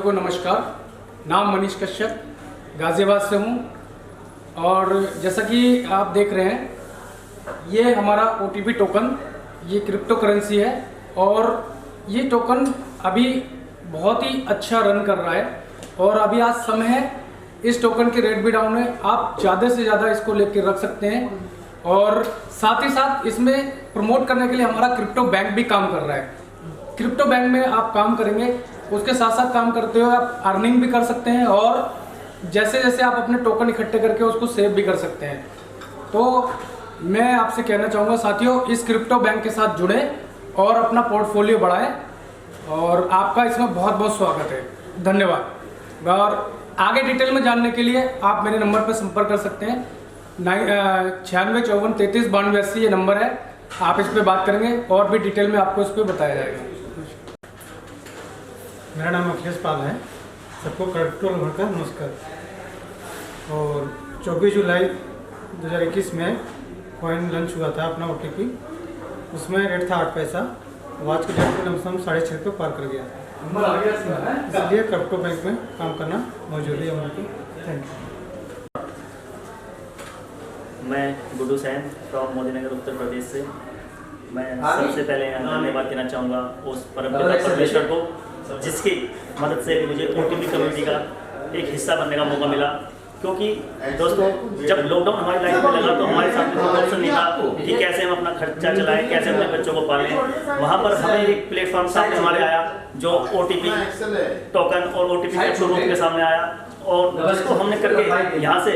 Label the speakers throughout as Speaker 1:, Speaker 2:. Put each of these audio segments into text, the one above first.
Speaker 1: को नमस्कार। नाम मनीष कश्यप, गाज़ियाबाद से हूँ। और जैसा कि आप देख रहे हैं, ये हमारा OTP टोकन, ये क्रिप्टो करेंसी है और ये टोकन अभी बहुत ही अच्छा रन कर रहा है और अभी आज समय है, इस टोकन के रेट भी डाउन है। आप ज़्यादा से ज़्यादा इसको लेके रख सकते हैं और साथ ही साथ इसमें प्रमोट करने के लिए हमारा क्रिप्टो बैंक भी काम कर रहा है। क्रिप्टो बैंक में आप काम करेंगे, उसके साथ साथ काम करते हुए आप अर्निंग भी कर सकते हैं और जैसे जैसे आप अपने टोकन इकट्ठे करके उसको सेव भी कर सकते हैं। तो मैं आपसे कहना चाहूँगा साथियों, इस क्रिप्टो बैंक के साथ जुड़ें और अपना पोर्टफोलियो बढ़ाएं और आपका इसमें बहुत बहुत स्वागत है। धन्यवाद। और आगे डिटेल में जानने के लिए आप मेरे नंबर पर संपर्क कर सकते हैं। 96 54 33 92 80 ये नंबर है। आप इस पर बात करेंगे और भी डिटेल में आपको इस पर बताया जाएगा।
Speaker 2: मेरा नाम अखिलेश पाल है। सबको क्रिप्टो लवर का नमस्कार। और 24 जुलाई 2021 में कॉइन लॉन्च हुआ था अपना OTP, उसमें रेट था 8 पैसा। आज के डेट में लमसम 6.5 पे पार कर गया था। इसलिए क्रिप्टो बैंक में काम करना मौजूद है उनकी। Thank you.
Speaker 3: मैं गुड्डू सैन फ्रॉम मोदीनगर उत्तर प्रदेश से। मैं सबसे पहले धन्यवाद देना चाहूँगा उस परमपिता परमेश्वर को, जिसकी मदद से मुझे OTP कम्युनिटी का एक हिस्सा बनने का मौका मिला। क्योंकि दोस्तों, जब लॉकडाउन हमारी लाइफ में लगा तो हमारे साथ कोई ऑप्शन नहीं था कि कैसे हम अपना खर्चा चलाएं, कैसे अपने बच्चों को पालें। वहाँ पर हमें एक प्लेटफॉर्म सामने हमारे आया जो OTP टोकन और OTP के सामने आया और जिसको हमने करके यहाँ से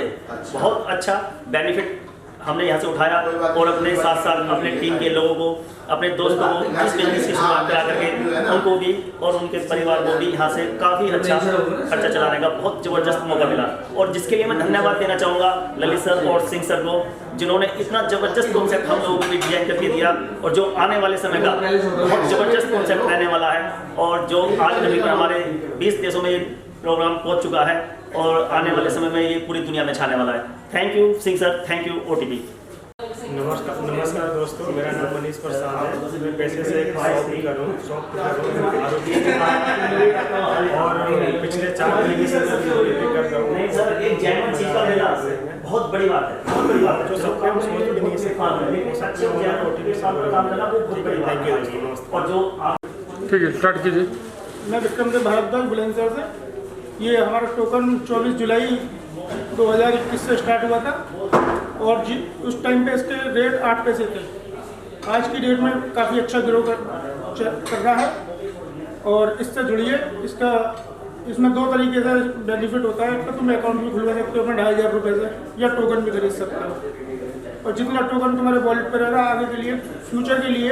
Speaker 3: बहुत अच्छा बेनिफिट हमने यहाँ से उठाया और अपने साथ साथ अपने टीम के लोगों को, अपने दोस्तों को इस बिजनेस की शुरुआत करा करके उनको भी और उनके परिवार को भी यहाँ से काफ़ी अच्छा खर्चा चलाने का बहुत ज़बरदस्त मौका मिला। और जिसके लिए मैं धन्यवाद देना चाहूँगा ललित सर और सिंह सर को, जिन्होंने इतना ज़बरदस्त कॉन्सेप्ट हम लोगों को भी डिजाइन करके दिया और जो आने वाले समय का बहुत ज़बरदस्त कॉन्सेप्ट रहने वाला है और जो आज तक हमारे 20 देशों में ये प्रोग्राम पहुँच चुका है और आने वाले समय में ये पूरी दुनिया में छाने वाला है। Thank you Singh sir, thank you OTP।
Speaker 2: नमस्कार दोस्तों, मेरा नाम मनीष प्रसाद है। मैं पैसे से एक शॉप और पिछले 4 महीने से कर रहा हूँ।
Speaker 3: नहीं सर, एक जेन्युइन चीज का मिला बहुत बड़ी बात है, बहुत बड़ी बात है।
Speaker 2: जो सबको हम सोच भी नहीं सकते OTP से काम करना बहुत बड़ी बात है।
Speaker 3: और जो
Speaker 1: ठीक है, स्टार्ट कीजिए।
Speaker 4: मैं विक्रम से भारद्वाज बुलंदशहर से। ये हमारा टोकन 24 जुलाई 2021 से स्टार्ट हुआ था और उस टाइम पे इसके रेट 8 पैसे थे। आज की डेट में काफ़ी अच्छा ग्रो कर रहा है और इससे जुड़िए। इसमें 2 तरीके से बेनिफिट होता है। तो तुम अकाउंट भी खुलवा सकते हो अपने 2500 रुपये से, या टोकन भी खरीद सकते हो। और जितना टोकन तुम्हारे वॉलेट पर रहेगा, आगे के लिए, फ्यूचर के लिए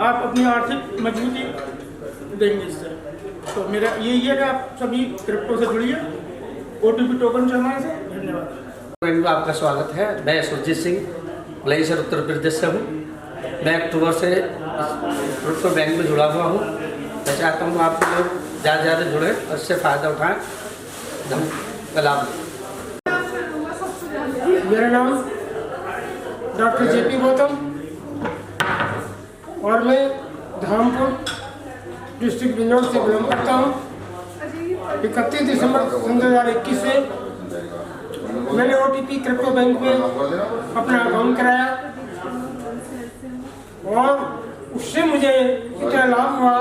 Speaker 4: आप अपनी आर्थिक मजबूती देंगे इससे। तो मेरा यही है कि आप सभी क्रिप्टो से जुड़िए, OTP टोकन से हमारे से। धन्यवाद।
Speaker 5: आपका स्वागत है। मैं सुरजीत सिंह मलेशिया उत्तर प्रदेश से हूँ। मैं अक्टूबर से क्रिप्टो बैंक में जुड़ा हुआ हूँ। मैं चाहता हूँ आप लोग ज़्यादा से ज़्यादा जुड़े और इससे फ़ायदा उठाएँ। लाभ।
Speaker 4: मेरा नाम डॉक्टर JP गौतम और मैं धामपुर डिस्ट्रिक्ट बिजनौर से बिलोंग करता हूँ। 31 दिसंबर 2021 से मैंने OTP क्रिप्टो बैंक में अपना अकाउंट कराया और उससे मुझे इतना लाभ हुआ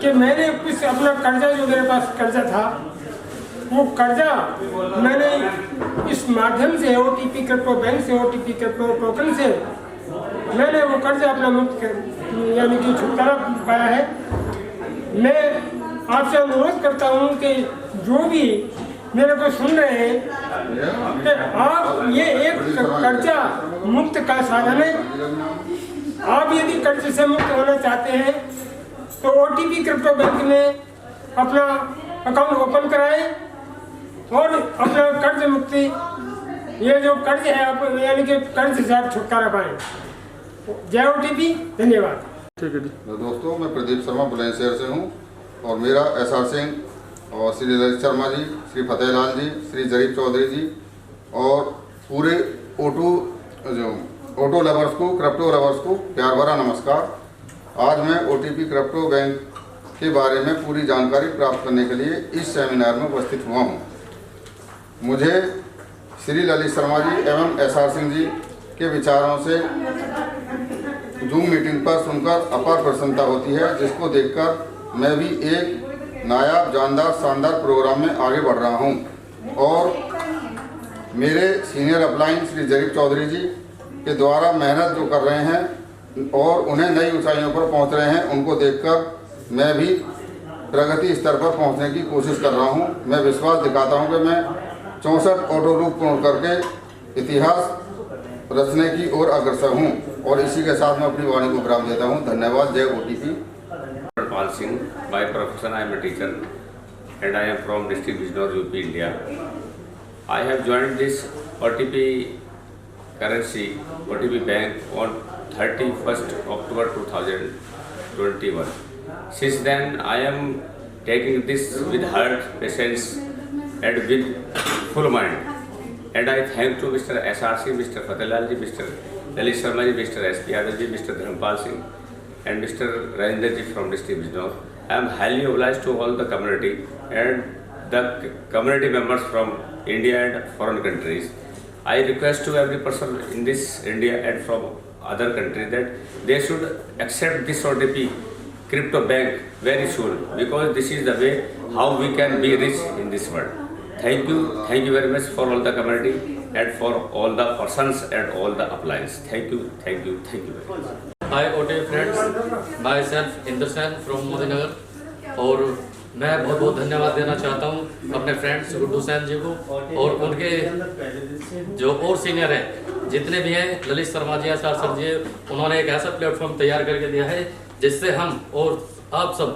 Speaker 4: कि मैंने कुछ अपना कर्जा, जो मेरे पास कर्जा था, वो कर्जा मैंने इस माध्यम से OTP क्रिप्टो बैंक से, OTP क्रिप्टो टोकन से मैंने वो कर्जा अपना मुक्त यानी कि छुटकारा पाया है। मैं आपसे अनुरोध करता हूँ कि जो भी मेरे को सुन रहे हैं कि आप ये एक कर्जा मुक्त का साधन है। आप यदि कर्ज से मुक्त होना चाहते हैं तो OTP क्रिप्टो बैंक में अपना अकाउंट ओपन कराएं और अपना कर्ज मुक्ति, ये जो कर्ज है आप यानी कि कर्ज से आप छुटकारा पाएं। जय OTP। धन्यवाद।
Speaker 1: ठीक है जी।
Speaker 6: दोस्तों, मैं प्रदीप शर्मा बुलंदशहर से हूँ और मेरा SR सिंह और श्री ललित शर्मा जी, श्री फतेहलाल जी, श्री जरीफ चौधरी जी और पूरे ऑटो लवर्स को, क्रिप्टो लवर्स को प्यार भरा नमस्कार। आज मैं OTP क्रिप्टो बैंक के बारे में पूरी जानकारी प्राप्त करने के लिए इस सेमिनार में उपस्थित हुआ हूँ। मुझे श्री ललित शर्मा जी एवं SR सिंह जी के विचारों से जूम मीटिंग पर सुनकर अपार प्रसन्नता होती है, जिसको देखकर मैं भी एक नायाब, जानदार, शानदार प्रोग्राम में आगे बढ़ रहा हूं। और मेरे सीनियर अपलाइन श्री जरीफ चौधरी जी के द्वारा मेहनत जो कर रहे हैं और उन्हें नई ऊंचाइयों पर पहुंच रहे हैं, उनको देखकर मैं भी प्रगति स्तर पर पहुंचने की कोशिश कर रहा हूं। मैं विश्वास दिखाता हूं कि मैं 64 ऑटो रूट पूर्ण करके इतिहास रचने की ओर अग्रसर हूं। और इसी के साथ मैं अपनी वाणी को विराम देता हूं। धन्यवाद। जय OTP।
Speaker 7: Pal Singh, by profession I am a teacher and I am from district Bijnor, UP, India. I have joined this OTP currency, OTP bank on 31st October 2021. Since then I am taking this with heart, patience and with full mind. And I thank to Mr. SR Singh, Mr. Fateh ji, Mr. Lalit Sharma ji, Mr. SP Yadav ji, Mr. Dharampal Singh and Mr. Rajendra ji from district Bijnor. I am highly obliged to all the community and the community members from India and foreign countries. I request to every person in this India and from other countries that they should accept this OTP crypto bank very soon, because this is the way how we can be rich in this world. Thank you very much for all the community and for all the persons and all the appliances. Thank you very much.
Speaker 8: Hi OTP friends, myself Inder Sen from Modi Nagar। और मैं बहुत बहुत धन्यवाद देना चाहता हूँ अपने friends Guddu San जी को और उनके जो और सीनियर हैं जितने भी हैं, ललित शर्मा जी, SR सर जी, उन्होंने एक ऐसा प्लेटफॉर्म तैयार करके दिया है जिससे हम और आप सब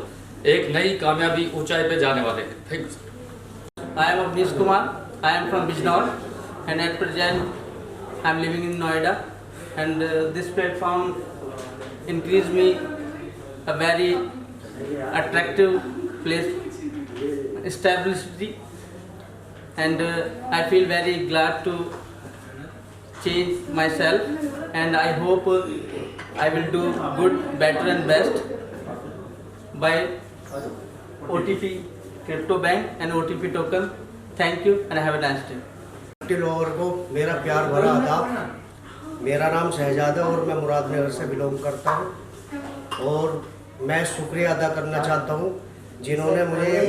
Speaker 8: एक नई कामयाबी ऊंचाई पे जाने वाले हैं। Thank you.
Speaker 5: I am Avnish Kumar. I am from Bijnor and at present I am living in Noida, and this platform increased me a very attractive place, stability, and I feel very glad to change myself, and I hope I will do good, better and best by OTP crypto bank and OTP token. Thank you and have a nice day.
Speaker 9: लोगों को मेरा प्यार भरा आदाब। मेरा नाम शहजाद है और मैं मुरादनगर से बिलोंग करता हूँ। और मैं शुक्रिया अदा करना चाहता हूँ जिन्होंने मुझे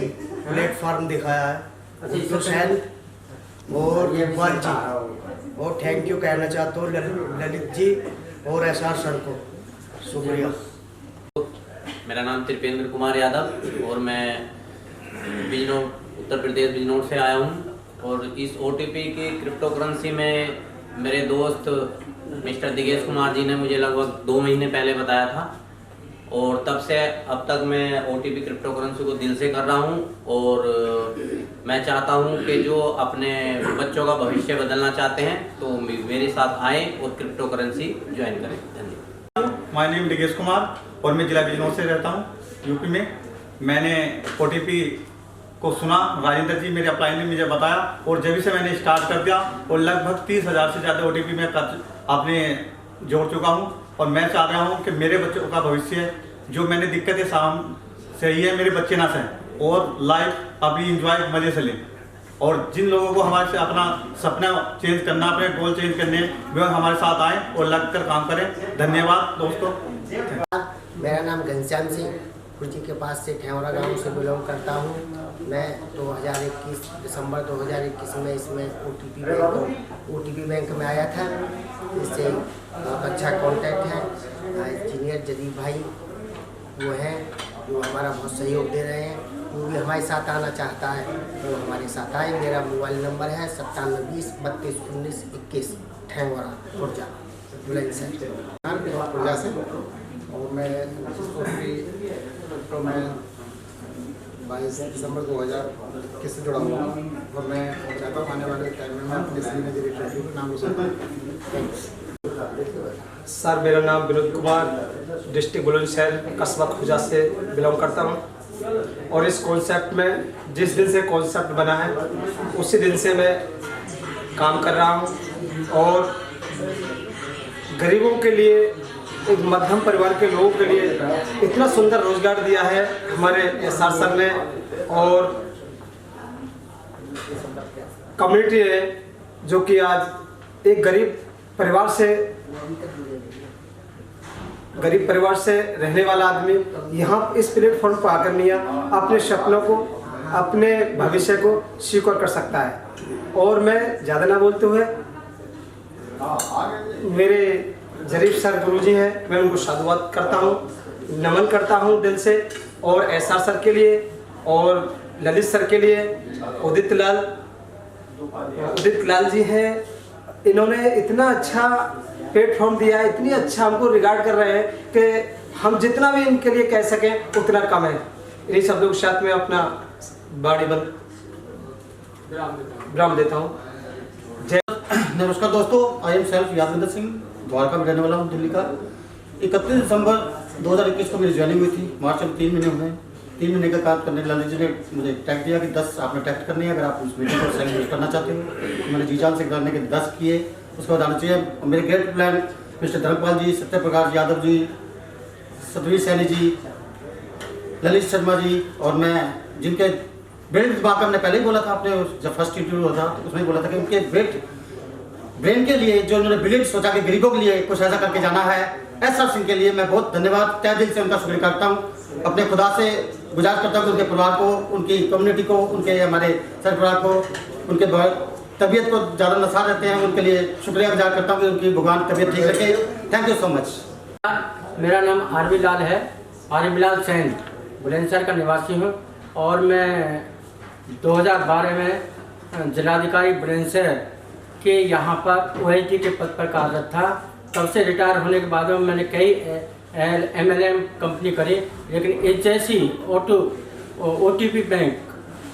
Speaker 9: प्लेटफार्म दिखाया है, गुड्डू सैन और इकबाल जी, और थैंक यू कहना चाहता हूँ ललित जी और SR सर को। शुक्रिया।
Speaker 10: मेरा नाम त्रिपेंद्र कुमार यादव और मैं बिजनौर, उत्तर प्रदेश बिजनौर से आया हूँ। और इस OTP की क्रिप्टो करेंसी में मेरे दोस्त मिस्टर दिगेश कुमार जी ने मुझे लगभग 2 महीने पहले बताया था, और तब से अब तक मैं OTP क्रिप्टो करेंसी को दिल से कर रहा हूँ। और मैं चाहता हूँ कि जो अपने बच्चों का भविष्य बदलना चाहते हैं तो मेरे साथ आएँ और क्रिप्टो करेंसी ज्वाइन करें। धन्यवाद।
Speaker 11: माय नेम दिगेश कुमार और मैं जिला बिजनौर से रहता हूँ, UP में। मैंने OTP को सुना, राजेंद्र जी मेरे अपलाइन ने मुझे बताया, और जब से मैंने स्टार्ट कर दिया और लगभग 30,000 से ज़्यादा OTP में आपने जोड़ चुका हूँ। और मैं चाह रहा हूँ कि मेरे बच्चों का भविष्य, जो मैंने दिक्कतें सही है, मेरे बच्चे ना सहें और लाइफ अभी इंजॉय मज़े से लें। और जिन लोगों को हमारे से अपना सपना चेंज करना, अपने गोल चेंज करने, वे हमारे साथ आएँ और लगकर काम करें। धन्यवाद दोस्तों।
Speaker 9: मेरा नाम घनश्याम सिंह खुर्जी के पास से ठेवरा गांव से बिलोंग करता हूं। मैं 2021 दिसंबर 2021 में इसमें OTP बैंक में आया था। इससे बहुत अच्छा कांटेक्ट है। इंजीनियर जदीब भाई वो हैं जो हमारा बहुत सहयोग दे रहे हैं। वो भी हमारे साथ आना चाहता है तो हमारे साथ आए। मेरा मोबाइल नंबर है 9720 32 19 21, ठेवरा खुर्जा,
Speaker 12: खुर्जा से। और मैं तो मैं 22 दिसंबर 2021 से जुड़ा हुआ हूँ और मैं चाहता हूँ आने वाले टाइम में मैं अपने श्रीनगर ट्रैफिक का नाम रोशन करूँ।
Speaker 13: सर मेरा नाम विनोद कुमार, डिस्ट्रिक्ट बुलंदशहर कस्बा खुर्जा से बिलोंग करता हूँ। और इस कॉन्सेप्ट में जिस दिन से कॉन्सेप्ट बना है उसी दिन से मैं काम कर रहा हूँ और गरीबों के लिए एक मध्यम परिवार के लोगों के लिए इतना सुंदर रोजगार दिया है हमारे एसआर सर ने, और कम्युनिटी है जो कि आज एक गरीब परिवार से रहने वाला आदमी यहाँ इस प्लेटफॉर्म पर आकर नहीं अपने सपनों को, अपने भविष्य को स्वीकार कर सकता है। और मैं ज़्यादा ना बोलते हुए मेरे जरीफ सर गुरुजी हैं, मैं उनको साधुवाद करता हूँ, नमन करता हूँ दिल से। और एसआर सर के लिए और ललित सर के लिए, उदित लाल जी हैं, इन्होंने इतना अच्छा प्लेटफॉर्म दिया है, इतनी अच्छा हमको रिगार्ड कर रहे हैं कि हम जितना भी इनके लिए कह सकें उतना कम है। इन्हीं सब लोग के साथ में अपना बाड़ी बंद विराम देता हूँ।
Speaker 14: नमस्कार दोस्तों, I am self Yadvinder Singh, Dwarka में रहने वाला हूँ, दिल्ली का। 31 दिसंबर 2021 को मेरी ज्वाइनिंग हुई थी। मार्च में 3 महीने हुए हैं। 3 महीने का काम करने लाल जी ने मुझे टैग दिया कि 10 आपने टैग करनी है, अगर आप उस मीटिंग को सेलिब्रेट करना चाहते हो। तो मैंने जी जान से करने के 10 किए। उसके बाद आना चाहिए मेरे ग्रेट प्लान मिस्टर धर्मपाल जी, सत्य प्रकाश यादव जी, सतवीर सैनी जी, ललित शर्मा जी, और मैं जिनके ब्रेन दिमाग हमने पहले ही बोला था, आपने जब फर्स्ट इंटरव्यू हुआ था तो उसमें बोला था कि उनके ब्रेन के लिए जो उन्होंने ब्रिलियंट सोचा कि गरीबों के लिए कुछ ऐसा करके जाना है, एसआर सिंह के लिए मैं बहुत धन्यवाद तहे दिल से उनका शुक्रिया करता हूँ। अपने खुदा से गुजारिश करता हूँ कि उनके परिवार को, उनकी कम्युनिटी को, उनके हमारे सर परिवार को, उनके तबीयत को ज़्यादा नशा रहते हैं, उनके लिए शुक्रिया गुजार करता हूँ कि उनकी भगवान तबीयत ठीक रखे। Thank you so much.
Speaker 15: मेरा नाम आरवी लाल है, आरवी लाल सैन, बुलंदशहर का निवासी हूँ, और मैं 2012 में जिलाधिकारी बुलंदशहर के यहाँ पर OIT के पद पर कार्यरत था। तब से रिटायर होने के बाद में मैंने कई MLM कंपनी करी, लेकिन एक जैसी OTP बैंक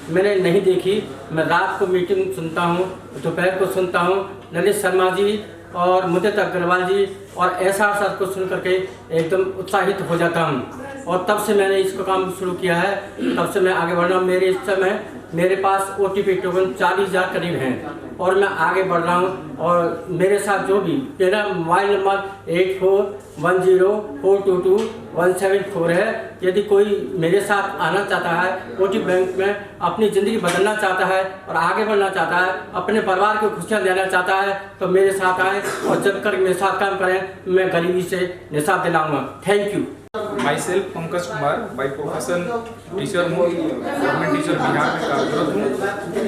Speaker 15: मैंने नहीं देखी। मैं रात को मीटिंग सुनता हूँ, दोपहर को सुनता हूँ, ललित शर्मा जी और मुदित अग्रवाल जी और एसआर सर को सुन करके एकदम उत्साहित हो जाता हूँ, और तब से मैंने इसको काम शुरू किया है। तब से मैं आगे बढ़ रहा हूँ। मेरे इस समय मेरे पास OTP टोकन 40,000 करीब हैं, और मैं आगे बढ़ रहा हूँ। और मेरे साथ जो भी, मेरा मोबाइल नंबर 8410422174 है। यदि कोई मेरे साथ आना चाहता है, OTP बैंक में अपनी ज़िंदगी बदलना चाहता है और आगे बढ़ना चाहता है, अपने परिवार को खुशियाँ देना चाहता है, तो मेरे साथ आए और जब कर मेरे साथ काम करें, मैं गरीबी से निजात दिलाऊंगा। Thank you.
Speaker 16: Myself Pankaj Kumar, by profession teacher हूँ, गवर्नमेंट टीचर बिहार में कार्यरत हूँ,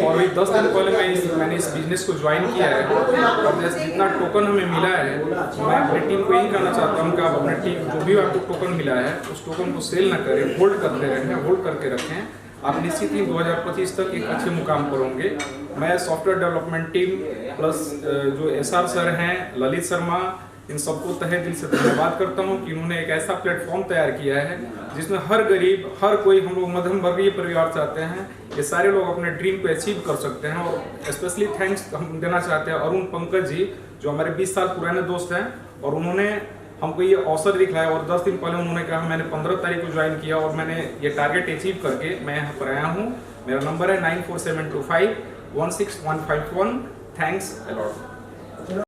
Speaker 16: और वही 10 दिन पहले मैंने इस बिजनेस को ज्वाइन किया है। और जितना टोकन हमें मिला है, मैं अपनी टीम को यही कहना चाहता हूँ कि आप अपनी टीम जो भी आपको टोकन मिला है उस टोकन को सेल ना करें, होल्ड करते रहें, होल्ड करके रखें। आप निश्चित ही 2025 तक एक अच्छे मुकाम पर होंगे। मैं सॉफ्टवेयर डेवलपमेंट टीम प्लस जो एसआर सर हैं, ललित शर्मा, इन सबको तहे दिल से धन्यवाद करता हूं कि इन्होंने एक ऐसा प्लेटफॉर्म तैयार किया है जिसमें हर गरीब, हर कोई, हम लोग मध्यम वर्गीय परिवार चाहते हैं, ये सारे लोग अपने ड्रीम को अचीव कर सकते हैं। और स्पेशली थैंक्स हम देना चाहते हैं अरुण पंकज जी, जो हमारे 20 साल पुराने दोस्त हैं, और उन्होंने हमको ये अवसर दिखलाया। और 10 दिन पहले उन्होंने कहा, मैंने 15 तारीख को ज्वाइन किया और मैंने ये टारगेट अचीव करके मैं यहाँ पर आया हूँ। मेरा नंबर है 9472516151। Thanks a lot.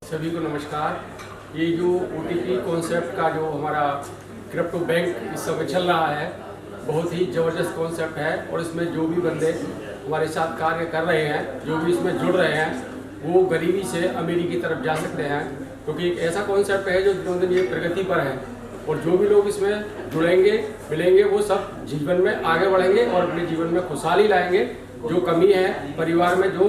Speaker 1: सभी को नमस्कार। ये जो OTP कॉन्सेप्ट का जो हमारा क्रिप्टो बैंक इस समय चल रहा है, बहुत ही ज़बरदस्त कॉन्सेप्ट है, और इसमें जो भी बंदे हमारे साथ कार्य कर रहे हैं, जो भी इसमें जुड़ रहे हैं, वो गरीबी से अमीरी की तरफ जा सकते हैं, क्योंकि एक ऐसा कॉन्सेप्ट है जो दिनों दिन ये प्रगति पर है। और जो भी लोग इसमें जुड़ेंगे, मिलेंगे, वो सब जीवन में आगे बढ़ेंगे और अपने जीवन में खुशहाली लाएंगे। जो कमी है परिवार में, जो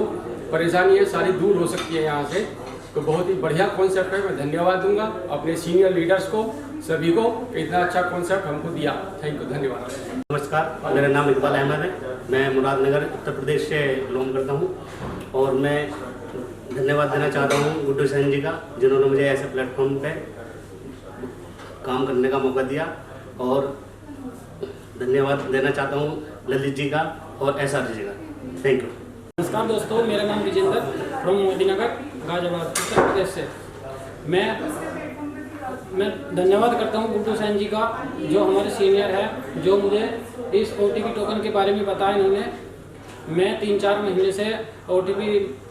Speaker 1: परेशानी है, सारी दूर हो सकती है यहाँ से। तो बहुत ही बढ़िया कॉन्सेप्ट है। मैं धन्यवाद दूंगा अपने सीनियर लीडर्स को, सभी को, इतना अच्छा कॉन्सेप्ट हमको दिया। थैंक यू, धन्यवाद।
Speaker 17: नमस्कार, मेरा नाम इकबाल अहमद है। मैं मुरादनगर उत्तर प्रदेश से बिलोंग करता हूँ, और मैं धन्यवाद देना चाहता हूँ गुड्डू सैन जी का, जिन्होंने मुझे ऐसे प्लेटफॉर्म पे काम करने का मौका दिया। और धन्यवाद देना चाहता हूँ ललित जी का और एसआर जी का। Thank you.
Speaker 18: नमस्कार दोस्तों, मेरा नाम विजेंद्र फ्रॉम मोदीनगर, गाजियाबाद, उत्तर प्रदेश से। मैं धन्यवाद करता हूं गुड्डू सैन जी का, जो हमारे सीनियर है, जो मुझे इस OTP टोकन के बारे में बताया इन्होंने। मैं 3-4 महीने से OTP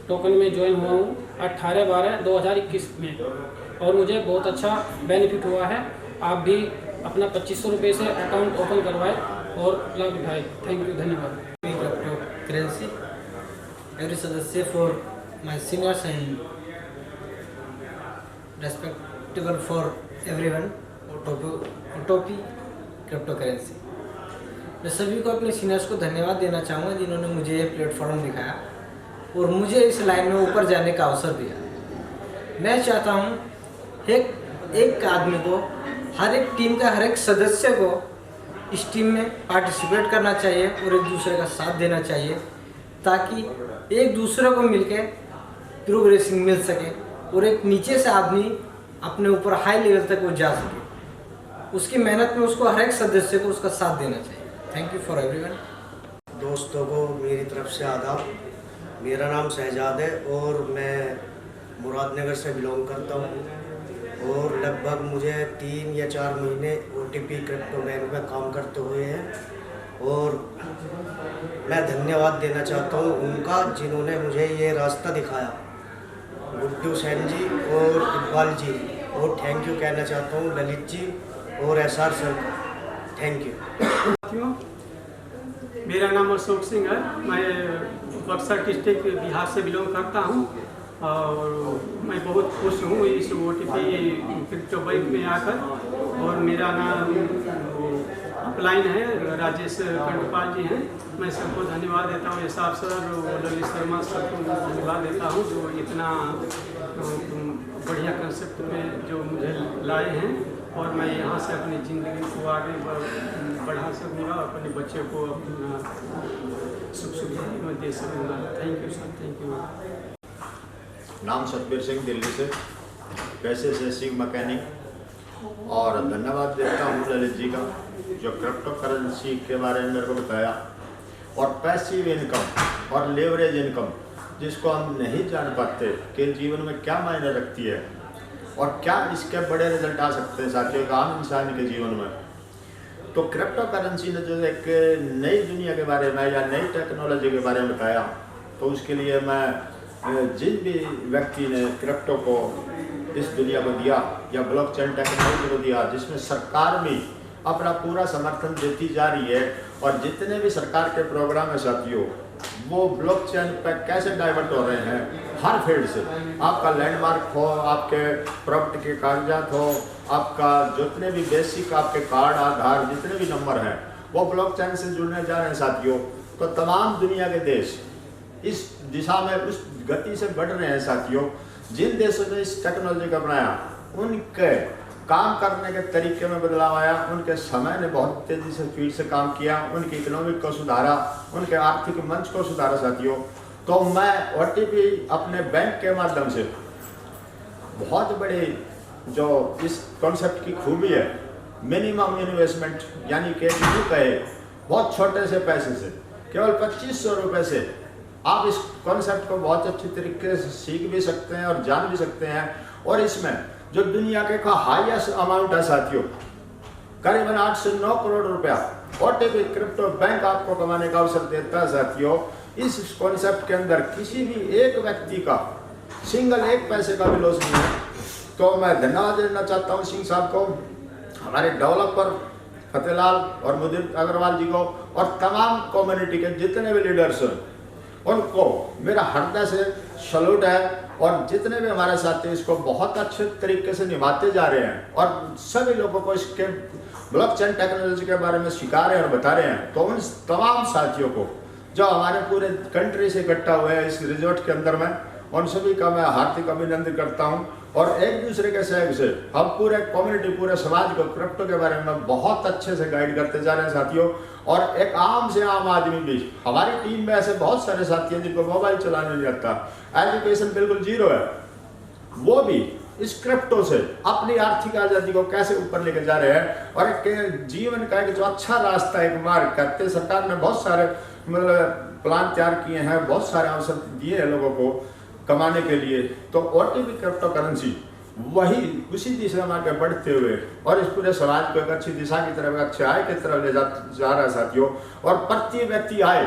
Speaker 18: टोकन में ज्वाइन हुआ हूं 18/12/2021 में, और मुझे बहुत अच्छा बेनिफिट हुआ है। आप भी अपना 2500 रुपये से अकाउंट ओपन करवाएं और लाभ उठाएं। थैंक यू, धन्यवाद।
Speaker 19: Cryptocurrency, every sadasya for my seniors and respectable for everyone. OTP cryptocurrency. मैं सभी को अपने सीनियर्स को धन्यवाद देना चाहूँगा जिन्होंने मुझे ये प्लेटफॉर्म दिखाया और मुझे इस लाइन में ऊपर जाने का अवसर दिया। मैं चाहता हूँ एक आदमी को, हर एक टीम का हर एक सदस्य को इस टीम में पार्टिसिपेट करना चाहिए और एक दूसरे का साथ देना चाहिए ताकि एक दूसरे को मिलके प्रोग्रेसिंग मिल सके और एक नीचे से आदमी अपने ऊपर हाई लेवल तक वो जा सके। उसकी मेहनत में उसको हर एक सदस्य को उसका साथ देना चाहिए। Thank you for everyone.
Speaker 20: दोस्तों को मेरी तरफ से आदाब। मेरा नाम शहजाद है और मैं मुरादनगर से बिलोंग करता हूँ और लगभग मुझे 3 या 4 महीने OTP क्रिप्टो बैंक में काम करते हुए हैं और मैं धन्यवाद देना चाहता हूँ उनका जिन्होंने मुझे ये रास्ता दिखाया, गुड्डू सेन जी और इकबाल जी, और थैंक यू कहना चाहता हूँ ललित जी और SR सर। Thank you.
Speaker 4: मेरा नाम अशोक सिंह है। मैं बक्सर डिस्ट्रिक्ट बिहार से बिलोंग करता हूँ और मैं बहुत खुश हूँ इस OTP क्रिप्टो बैंक में आकर। और मेरा नाम अपलाइन है, राजेश खंडपाल जी हैं। मैं सबको धन्यवाद देता हूँ, SR सर और ललित शर्मा सर को धन्यवाद देता हूँ जो इतना बढ़िया कंसेप्ट में जो मुझे लाए हैं और मैं यहाँ से अपनी ज़िंदगी को आगे बढ़ा सकूँगा, अपने बच्चे को अपना सुख सुविधा में दे सकूँगा। Thank you sir, thank you.
Speaker 21: नाम सतबीर सिंह, दिल्ली से, पैसे से सिंह मैकेनिक। और धन्यवाद देता हूँ ललित जी का जो क्रिप्टो करेंसी के बारे में मेरे को बताया। और पैसिव इनकम और लेवरेज इनकम जिसको हम नहीं जान पाते कि जीवन में क्या मायने रखती है और क्या इसके बड़े रिजल्ट आ सकते हैं साथियों का आम इंसान के जीवन में। तो क्रिप्टो करेंसी ने जो एक नई दुनिया के बारे में या नई टेक्नोलॉजी के बारे में बताया, तो उसके लिए मैं जिन भी व्यक्ति ने क्रिप्टो को इस दुनिया को दिया या ब्लॉकचेन टेक्नोलॉजी को दिया, जिसमें सरकार भी अपना पूरा समर्थन देती जा रही है और जितने भी सरकार के प्रोग्राम है साथियों वो ब्लॉकचेन पर कैसे डाइवर्ट हो रहे हैं हर फील्ड से। आपका लैंडमार्क हो, आपके प्रॉपर्टी के कागजात हो, आपका जितने भी बेसिक आपके कार्ड, आधार, जितने भी नंबर हैं वो ब्लॉकचेन से जुड़ने जा रहे हैं साथियों। तो तमाम दुनिया के देश इस दिशा में उस गति से बढ़ रहे हैं साथियों। जिन देशों ने इस टेक्नोलॉजी को अपनाया उनके काम करने के तरीके में बदलाव आया, उनके समय ने बहुत तेज़ी से स्पीड से काम किया, उनकी इकोनॉमिक को सुधारा, उनके आर्थिक मंच को सुधारा साथियों। तो मैं OTP अपने बैंक के माध्यम से बहुत बड़ी जो इस कॉन्सेप्ट की खूबी है, मिनिमम इन्वेस्टमेंट यानी कि कहे बहुत छोटे से पैसे से केवल 2500 रुपये से आप इस कॉन्सेप्ट को बहुत अच्छी तरीके से सीख भी सकते हैं और जान भी सकते हैं। और इसमें जो दुनिया के का हाईएस्ट अमाउंट है साथियों, करीबन 8 से 9 करोड़ रुपया OTP क्रिप्टो बैंक आपको कमाने का अवसर देता है साथियों। इस कॉन्सेप्ट के अंदर किसी भी एक व्यक्ति का सिंगल एक पैसे का भी लॉस नहीं है। तो मैं धन्यवाद देना चाहता हूँ सिंह साहब को, हमारे डेवलपर फतेहलाल और मुदीर अग्रवाल जी को और तमाम कम्युनिटी के जितने भी लीडर्स हैं उनको मेरा हृदय से सैल्यूट है। और जितने भी हमारे साथी इसको बहुत अच्छे तरीके से निभाते जा रहे हैं और सभी लोगों को इसके ब्लॉकचेन टेक्नोलॉजी के बारे में सिखा रहे हैं और बता रहे हैं। तो उन तमाम साथियों को जो हमारे पूरे कंट्री से इकट्ठा हुए हैं इस रिजॉर्ट के अंदर में, उन सभी का मैं हार्दिक अभिनंदन करता हूं। और एक दूसरे के सहयोग से हम पूरे कम्युनिटी, पूरे समाज को क्रिप्टो के बारे में बहुत अच्छे से गाइड करते जा रहे हैं साथियों। और एक आम से आम आदमी भी, हमारी टीम में ऐसे बहुत सारे साथी हैं जिनको मोबाइल चलाने नहीं आता, एजुकेशन बिल्कुल जीरो है, वो भी इस क्रिप्टो से अपनी आर्थिक आज़ादी को कैसे ऊपर लेके जा रहे हैं और एक जीवन का एक जो अच्छा रास्ता, एक मार्ग करते। सरकार ने बहुत सारे मतलब प्लान तैयार किए हैं, बहुत सारे अवसर दिए हैं लोगों को कमाने के लिए। तो OTP क्रिप्टो करेंसी वही उसी दिशा में आगे बढ़ते हुए और इस पूरे समाज को एक अच्छी दिशा की तरफ, अच्छे आय की तरफ ले जा रहा है साथियों। और प्रति व्यक्ति आय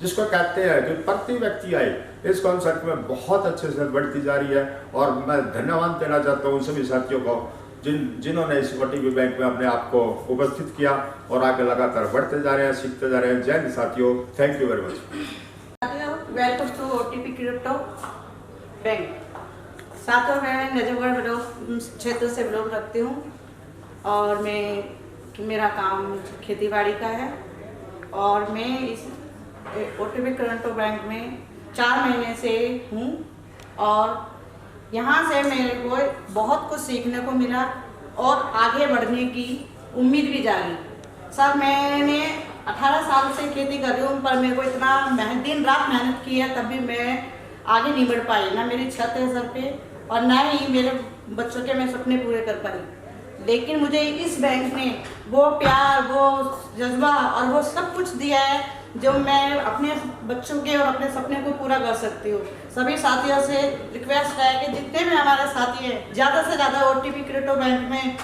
Speaker 21: जिसको कहते हैं कि प्रति व्यक्ति आय इस कॉन्सेप्ट में बहुत अच्छे से बढ़ती जा रही है। और मैं धन्यवाद देना चाहता हूँ सभी साथियों को जिन्होंने इस OTP बैंक में अपने आप को उपस्थित किया और आगे लगातार बढ़ते जा रहे हैं, सीखते जा रहे हैं। जय हिंद साथियों, thank you very much.
Speaker 2: Welcome to OTP crypto bank. साथियों, मैं नजफगढ़ क्षेत्र से बिलोंग रखती हूँ और मेरा काम खेतीबाड़ी का है और मैं इस OTP क्रिप्टो बैंक में 4 महीने से हूँ और यहाँ से मेरे को बहुत कुछ सीखने को मिला और आगे बढ़ने की उम्मीद भी जागी। सर, मैंने 18 साल से खेती कर रही हूँ, पर मेरे को इतना दिन रात मेहनत की है, तब भी मैं आगे नहीं बढ़ पाई। ना मेरी छत है सर पे और ना ही मेरे बच्चों के मैं सपने पूरे कर पाई। लेकिन मुझे इस बैंक ने वो प्यार, वो जज्बा और वो सब कुछ दिया है जो मैं अपने बच्चों के और अपने सपने को पूरा कर सकती हूँ। सभी साथियों से रिक्वेस्ट है कि जितने भी हमारे साथी हैं, ज़्यादा से ज़्यादा OTP क्रिप्टो बैंक में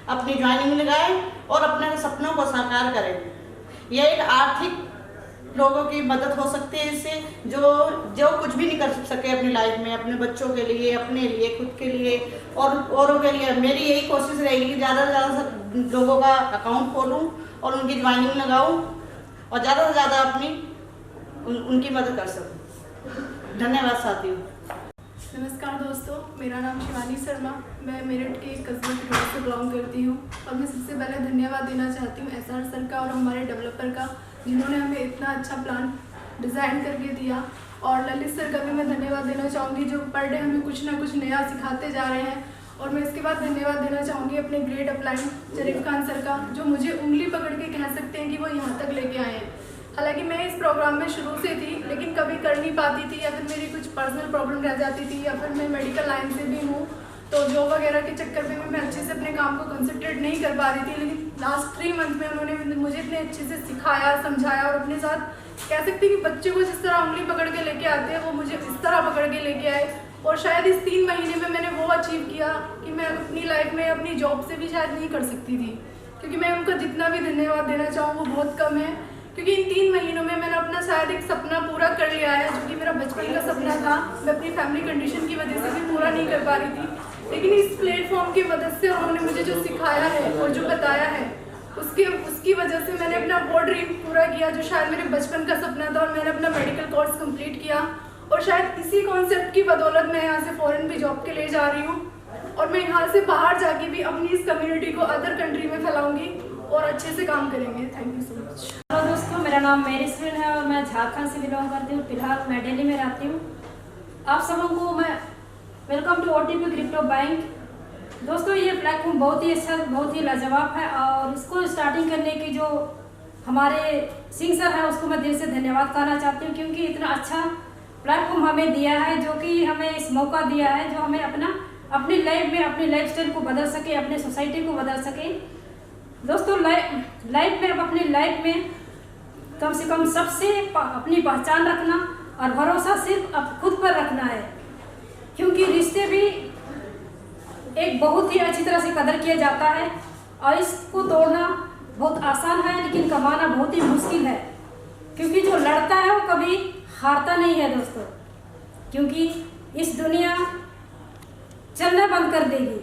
Speaker 2: अपनी ज्वाइनिंग लगाएं और अपने सपनों को साकार करें। यह एक आर्थिक लोगों की मदद हो सकती है इससे, जो कुछ भी नहीं कर सके अपनी लाइफ में, अपने बच्चों के लिए, अपने लिए, खुद के लिए और औरों के लिए। मेरी यही कोशिश रहेगी कि ज़्यादा से ज़्यादा लोगों का अकाउंट खोलूँ और उनकी ज्वाइनिंग लगाऊँ और ज़्यादा से ज़्यादा अपनी उनकी मदद कर सकूँ। धन्यवाद साथियों।
Speaker 22: नमस्कार दोस्तों, मेरा नाम शिवानी शर्मा, मैं मेरठ के कस्बे फिरोज से बिलोंग करती हूँ और मैं सबसे पहले धन्यवाद देना चाहती हूँ SR सर का और हमारे डेवलपर का, जिन्होंने हमें इतना अच्छा प्लान डिज़ाइन करके दिया। और ललित सर का भी मैं धन्यवाद देना चाहूँगी, जो पर डे हमें कुछ ना कुछ नया सिखाते जा रहे हैं। और मैं इसके बाद धन्यवाद देना चाहूँगी अपने ग्रेट अपलाइन जरीफ खान सर का, जो मुझे उंगली पकड़ के कह सकते हैं कि वो यहाँ तक लेके आए हैं। हालांकि मैं इस प्रोग्राम में शुरू से थी, लेकिन कभी कर नहीं पाती थी या फिर मेरी कुछ पर्सनल प्रॉब्लम रह जाती थी या फिर मैं मेडिकल लाइन से भी हूँ, तो जॉब वगैरह के चक्कर में मैं अच्छे से अपने काम को कंसंट्रेट नहीं कर पा रही थी। लेकिन लास्ट 3 मंथ में उन्होंने मुझे इतने अच्छे से सिखाया, समझाया और अपने साथ कह सकती कि बच्चे को जिस तरह उंगली पकड़ के लेके आते हैं, वो मुझे इस तरह पकड़ के लेके आए। और शायद इस 3 महीने में मैंने वो अचीव किया कि मैं अपनी लाइफ में अपनी जॉब से भी शायद नहीं कर सकती थी, क्योंकि मैं उनका जितना भी धन्यवाद देना चाहूँ वो बहुत कम है। क्योंकि इन 3 महीनों में मैंने अपना शायद एक सपना पूरा कर लिया है, जो कि मेरा बचपन का सपना था। मैं अपनी फैमिली कंडीशन की वजह से भी पूरा नहीं कर पा रही थी, लेकिन इस प्लेटफॉर्म की मदद से उन्होंने मुझे जो सिखाया है और जो बताया है, उसकी वजह से मैंने अपना वो ड्रीम पूरा किया जो शायद मेरे बचपन का सपना था। और मैंने अपना मेडिकल कोर्स कंप्लीट किया और शायद इसी कॉन्सेप्ट की बदौलत मैं यहाँ से फॉरेन भी जॉब के लिए जा रही हूँ और मैं यहाँ से बाहर जाके भी अपनी इस कम्युनिटी को अदर कंट्री में फैलाऊंगी और अच्छे से काम करेंगे। Thank you so much.
Speaker 23: Hello दोस्तों, मेरा नाम मेरिस्विन है और मैं झारखंड से बिलोंग करती हूँ। फिलहाल मैं दिल्ली में रहती हूँ। आप सबों को मैं welcome to OTP crypto bank. दोस्तों, ये प्लेटफॉर्म बहुत ही अच्छा, बहुत ही लाजवाब है और इसको स्टार्टिंग करने की जो हमारे सिंह सर है उसको मैं दिल से धन्यवाद कहना चाहती हूँ, क्योंकि इतना अच्छा प्लेटफॉर्म हमें दिया है, जो कि हमें इस मौका दिया है, जो हमें अपनी लाइफ में अपनी लाइफस्टाइल को बदल सके, अपने सोसाइटी को बदल सके। दोस्तों, लाइफ में अपनी लाइफ में कम से कम सबसे अपनी पहचान रखना और भरोसा सिर्फ अब खुद पर रखना है, क्योंकि रिश्ते भी एक बहुत ही अच्छी तरह से कदर किया जाता है और इसको तोड़ना बहुत आसान है, लेकिन कमाना बहुत ही मुश्किल है, क्योंकि जो लड़ता है वो कभी हारता नहीं है दोस्तों। क्योंकि इस दुनिया चलना बंद कर देगी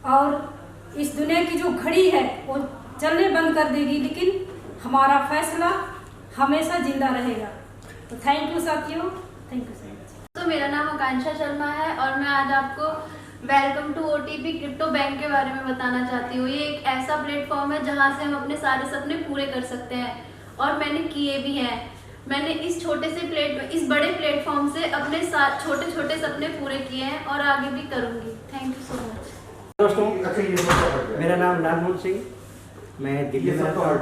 Speaker 23: और इस दुनिया की जो घड़ी है वो चलने बंद कर देगी, लेकिन हमारा फैसला हमेशा जिंदा रहेगा। तो थैंक यू साथियों, थैंक यू सो मच।
Speaker 24: तो मेरा नाम आकांक्षा शर्मा है और मैं आज आपको welcome to OTP crypto bank के बारे में बताना चाहती हूँ। ये एक ऐसा प्लेटफॉर्म है जहाँ से हम अपने सारे सपने पूरे कर सकते हैं और मैंने किए भी हैं। मैंने इस बड़े प्लेटफॉर्म से अपने छोटे छोटे सपने पूरे किए हैं और आगे भी करूँगी। Thank you so much.
Speaker 25: दोस्तों, मेरा नाम लालमोहन सिंह, मैं दिल्ली में रहता हूँ और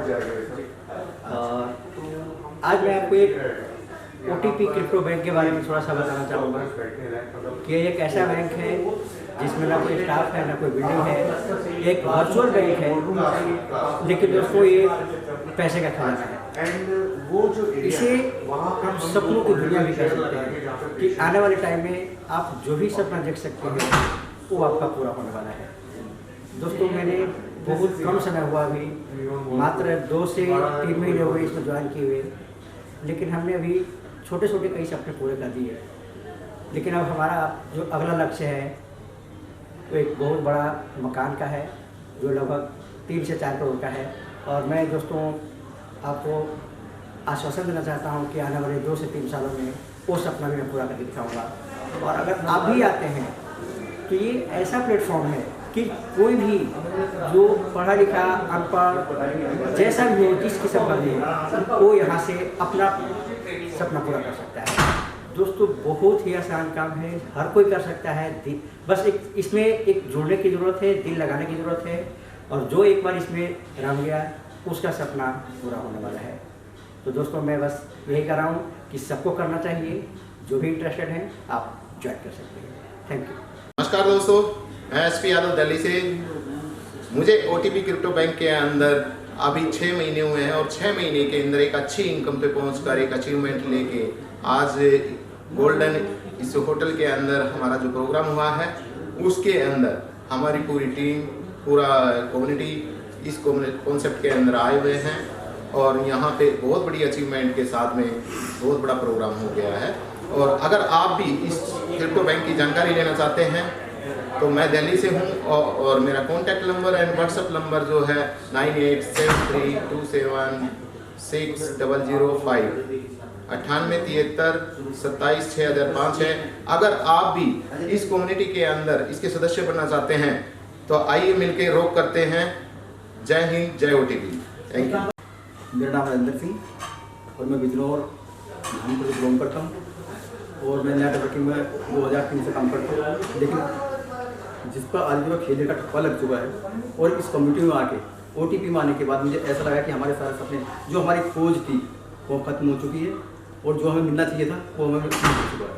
Speaker 25: आज मैं आपको एक OTP क्रिप्टो बैंक के बारे में थोड़ा सा बताना चाहूँगा कि एक ऐसा बैंक है जिसमें ना कोई स्टाफ है, ना कोई बिल्डिंग है, एक वर्चुअल बैंक है, लेकिन दोस्तों ये पैसे का खजाना है। इसे हम सपनों की दुनिया भी कह सकते हैं कि आने वाले टाइम में आप जो भी सपना देख सकते हैं वो आपका पूरा होने वाला है। दोस्तों, मैंने बहुत कम समय हुआ, अभी मात्र 2 से 3 महीने हुए इसमें ज्वाइन किए हुए, लेकिन हमने अभी छोटे छोटे कई सपने पूरे कर दिए। लेकिन अब हमारा जो अगला लक्ष्य है एक बहुत बड़ा मकान का है जो लगभग 3 से 4 करोड़ का है। और मैं दोस्तों आपको आश्वासन देना चाहता हूँ कि आने वाले 2 से 3 सालों में वो सपना भी मैं पूरा करके दिखाऊंगा। और अगर आप भी आते हैं तो ये ऐसा प्लेटफॉर्म है कि कोई भी जो पढ़ा लिखा अनपढ़ जैसा भी हो, जिस किस्म का भी हो, वो यहाँ से अपना सपना पूरा कर सकता है। दोस्तों बहुत ही आसान काम है, हर कोई कर सकता है। बस एक इसमें एक जुड़ने की ज़रूरत है, दिल लगाने की ज़रूरत है, और जो एक बार इसमें रम गया उसका सपना पूरा होने वाला है। तो दोस्तों मैं बस यही कर रहा हूँ कि सबको करना चाहिए, जो भी इंटरेस्टेड हैं आप ज्वाइन कर सकते हैं। Thank you.
Speaker 3: नमस्कार दोस्तों, मैं एसपी यादव दिल्ली से। मुझे OTP क्रिप्टो बैंक के अंदर अभी 6 महीने हुए हैं और 6 महीने के अंदर एक अच्छी इनकम पे पहुंचकर एक अचीवमेंट लेके आज गोल्डन इस होटल के अंदर हमारा जो प्रोग्राम हुआ है उसके अंदर हमारी पूरी टीम, पूरा कम्युनिटी इस कॉन्सेप्ट के अंदर आए हुए हैं और यहाँ पे बहुत बड़ी अचीवमेंट के साथ में बहुत बड़ा प्रोग्राम हो गया है। और अगर आप भी इस क्रिप्टो बैंक की जानकारी लेना चाहते हैं तो मैं दिल्ली से हूँ और मेरा contact number and WhatsApp number जो है 9873276005 9873276005 है। अगर आप भी इस कम्युनिटी के अंदर इसके सदस्य बनना चाहते हैं तो आइए मिलकर रोक करते हैं। जय हिंद, जय OTP। Thank you.
Speaker 5: मेरा नाम राजेंद्र सिंह और मैं बिजनौर धानपुर से बिलोंग करता हूँ और मैं नेटवर्किंग में 2003 से काम करता हूँ। लेकिन जिस पर आज मेरा खेलने का ठप्पा लग चुका है और इस कम्युनिटी में आके OTP में आने के बाद मुझे ऐसा लगा कि हमारे सारे सपने जो हमारी खोज थी वो खत्म हो चुकी है और जो हमें मिलना चाहिए था वो हमें मिल चुका है।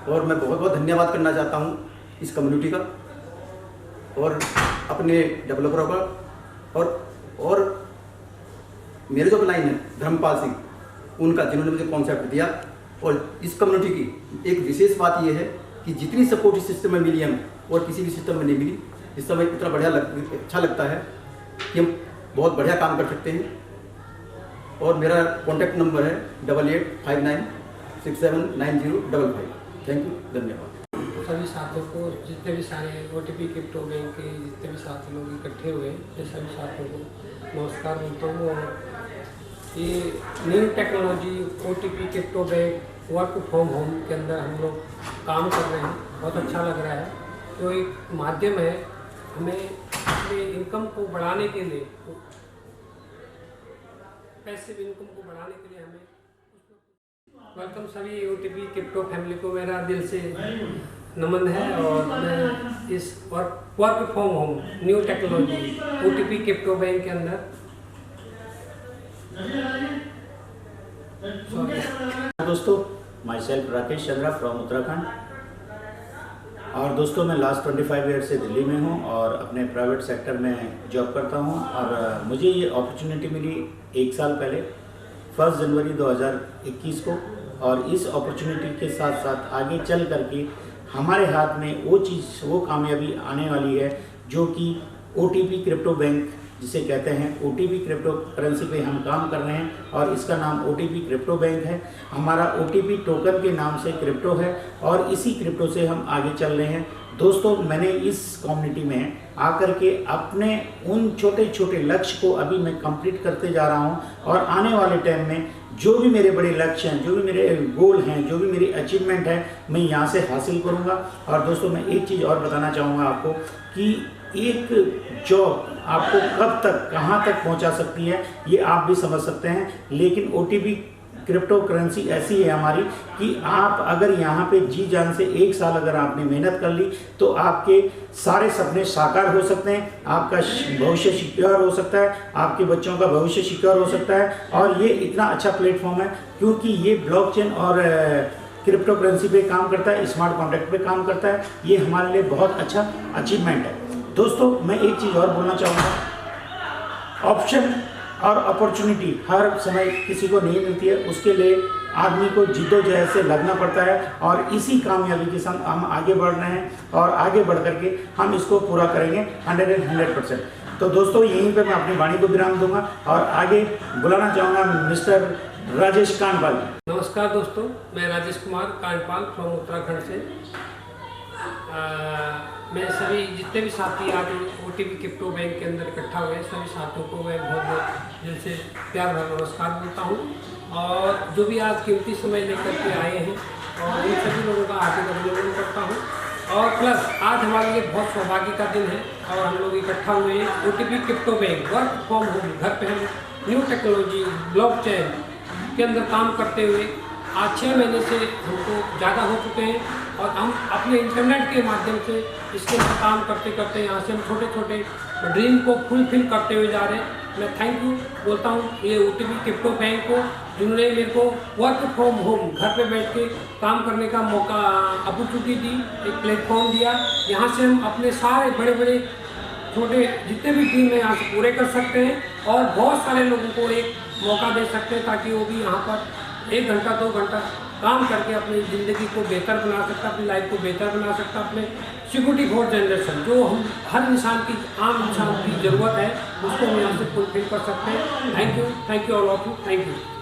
Speaker 5: और मैं बहुत बहुत धन्यवाद करना चाहता हूँ इस कम्युनिटी का और अपने डेवलपरों का और मेरे जो लाइन है धर्मपाल सिंह उनका, जिन्होंने मुझे कॉन्सेप्ट दिया। और इस कम्युनिटी की एक विशेष बात यह है कि जितनी सपोर्ट इस सिस्टम में मिली हमें और किसी भी सिस्टम में नहीं मिली, इस समय इतना बढ़िया अच्छा लगता है कि हम बहुत बढ़िया काम कर सकते हैं। और मेरा कॉन्टैक्ट नंबर है 8859679055। थैंक यू, धन्यवाद।
Speaker 18: सभी साथियों को, जितने भी सारे OTP क्रिप्टो बैंक के जितने भी साथी लोग इकट्ठे हुए हैं, सभी साथियों को नमस्कार बोलता हूँ। और ये new technology OTP crypto bank work from home के अंदर हम लोग काम कर रहे हैं, बहुत अच्छा लग रहा है। तो एक माध्यम है हमें अपने इनकम को बढ़ाने के लिए, पैसिव इनकम को बढ़ाने के लिए हमें वेलकम। सभी OTP क्रिप्टो फैमिली को मेरा दिल से नमन है। और मैं इस work from home new technology OTP crypto bank के अंदर
Speaker 6: दोस्तों, my self Rakesh Chandra from Uttarakhand. और दोस्तों मैं लास्ट 25 ईयर से दिल्ली में हूँ और अपने प्राइवेट सेक्टर में जॉब करता हूँ। और मुझे ये अपॉर्चुनिटी मिली 1 साल पहले 1 जनवरी 2021 को। और इस अपॉर्चुनिटी के साथ साथ आगे चल करके हमारे हाथ में वो कामयाबी आने वाली है जो कि OTP क्रिप्टो बैंक जिसे कहते हैं। OTP क्रिप्टो करेंसी पे हम काम कर रहे हैं और इसका नाम OTP क्रिप्टो बैंक है। हमारा OTP टोकन के नाम से क्रिप्टो है और इसी क्रिप्टो से हम आगे चल रहे हैं। दोस्तों मैंने इस कम्युनिटी में आकर के अपने उन छोटे छोटे लक्ष्य को अभी मैं कंप्लीट करते जा रहा हूं और आने वाले टाइम में जो भी मेरे बड़े लक्ष्य हैं, जो भी मेरे गोल हैं, जो भी मेरी अचीवमेंट है, मैं यहाँ से हासिल करूँगा। और दोस्तों मैं एक चीज़ और बताना चाहूँगा आपको कि एक जॉब आपको कब तक कहाँ तक पहुँचा सकती है ये आप भी समझ सकते हैं। लेकिन OTP क्रिप्टो करेंसी ऐसी है हमारी कि आप अगर यहाँ पे जी जान से 1 साल अगर आपने मेहनत कर ली तो आपके सारे सपने साकार हो सकते हैं, आपका भविष्य सिक्योर हो सकता है, आपके बच्चों का भविष्य सिक्योर हो सकता है। और ये इतना अच्छा प्लेटफॉर्म है क्योंकि ये ब्लॉकचेन और क्रिप्टो करेंसी पे काम करता है, स्मार्ट कॉन्ट्रैक्ट पे काम करता है। ये हमारे लिए बहुत अच्छा अचीवमेंट है। दोस्तों मैं एक चीज़ और बोलना चाहूँगा, ऑप्शन और अपॉर्चुनिटी हर समय किसी को नहीं मिलती है, उसके लिए आदमी को जिद्दोजहद से लगना पड़ता है। और इसी कामयाबी के संग हम आगे बढ़ रहे हैं और आगे बढ़ करके हम इसको पूरा करेंगे 100%। तो दोस्तों यहीं पे मैं अपनी वाणी को विराम दूंगा और आगे बुलाना चाहूँगा मिस्टर राजेश कांडपाल।
Speaker 18: नमस्कार दोस्तों, मैं राजेश कुमार कांडपाल फ्रॉम उत्तराखंड से।
Speaker 7: मैं सभी जितने भी साथी आज OTP क्रिप्टो बैंक के अंदर इकट्ठा हुए हैं सभी साथियों को मैं बहुत बहुत दिल से प्यार भरा नमस्कार बोलता हूँ। और जो भी आज कीमती समय लेकर के आए हैं और इन सभी लोगों का हार्दिक अभिनंदन करता हूँ। और प्लस आज हमारे लिए बहुत सौभाग्य का दिन है और हम लोग इकट्ठा हुए हैं OTP crypto bank work from home, घर पे हम न्यू टेक्नोलॉजी ब्लॉकचेन के अंदर काम करते हुए आज 6 महीने से हमको ज़्यादा हो चुके हैं और हम अपने इंटरनेट के माध्यम से इसके अंदर काम करते करते यहाँ से हम छोटे छोटे ड्रीम को फुलफिल करते हुए जा रहे हैं। मैं थैंक यू बोलता हूँ ये OTP क्रिप्टो बैंक को जिन्होंने मेरे को वर्क फ्रॉम होम घर पे बैठ के काम करने का मौका अपॉर्चुनिटी दी, एक प्लेटफॉर्म दिया। यहाँ से हम अपने सारे बड़े बड़े छोटे जितने भी टीम है यहाँ से पूरे कर सकते हैं और बहुत सारे लोगों को एक मौका दे सकते हैं ताकि वो भी यहाँ पर 1 घंटा 2 घंटा काम करके अपनी ज़िंदगी को बेहतर बना सकता, अपनी लाइफ को बेहतर बना सकता, अपने सिक्योरिटी फॉर जनरेशन जो हम हर इंसान की आम इंसान की ज़रूरत है उसको हम यहाँ से फुलफिल कर सकते हैं। Thank you all of you, thank you.